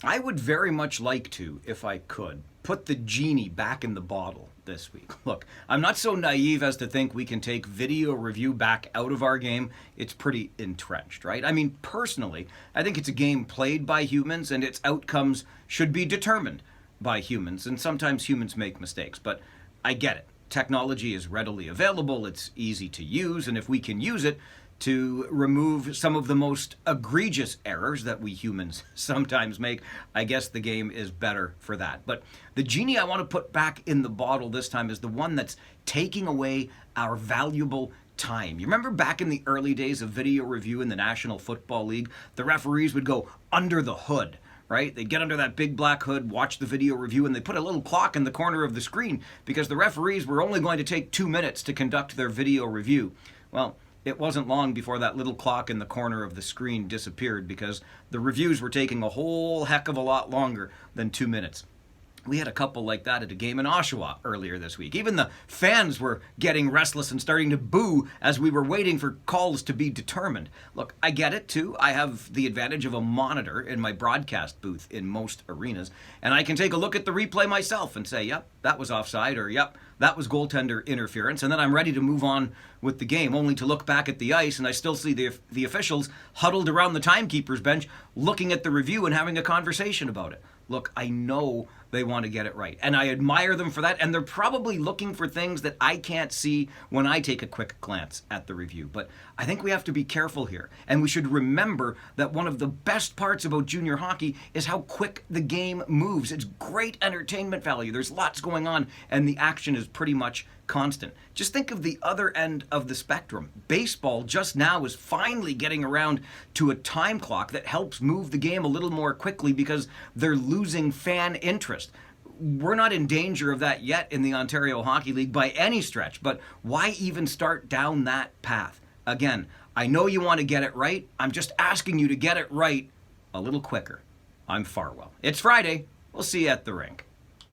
I would very much like to, if I could, put the genie back in the bottle this week. Look, I'm not so naive as to think we can take video review back out of our game. It's pretty entrenched, right? I mean, personally, I think it's a game played by humans and its outcomes should be determined by humans. And sometimes humans make mistakes, but I get it. Technology is readily available, it's easy to use, and if we can use it to remove some of the most egregious errors that we humans sometimes make, I guess the game is better for that. But the genie I want to put back in the bottle this time is the one that's taking away our valuable time. You remember back in the early days of video review in the National Football League, the referees would go under the hood, right? They'd get under that big black hood, watch the video review, and they put a little clock in the corner of the screen because the referees were only going to take 2 minutes to conduct their video review. Well, it wasn't long before that little clock in the corner of the screen disappeared because the reviews were taking a whole heck of a lot longer than 2 minutes. We had a couple like that at a game in Oshawa earlier this week. Even the fans were getting restless and starting to boo as we were waiting for calls to be determined. Look, I get it too. I have the advantage of a monitor in my broadcast booth in most arenas, and I can take a look at the replay myself and say, yep, that was offside, or yep, that was goaltender interference, and then I'm ready to move on with the game, only to look back at the ice and I still see the officials huddled around the timekeeper's bench looking at the review and having a conversation about it. Look, I know they want to get it right, and I admire them for that, and they're probably looking for things that I can't see when I take a quick glance at the review. But I think we have to be careful here, and we should remember that one of the best parts about junior hockey is how quick the game moves. It's great entertainment value. There's lots going on, and the action is pretty much constant. Just think of the other end of the spectrum. Baseball just now is finally getting around to a time clock that helps move the game a little more quickly because they're losing fan interest. We're not in danger of that yet in the Ontario Hockey League by any stretch, but why even start down that path? Again, I know you want to get it right. I'm just asking you to get it right a little quicker. I'm Farwell. It's Friday. We'll see you at the rink.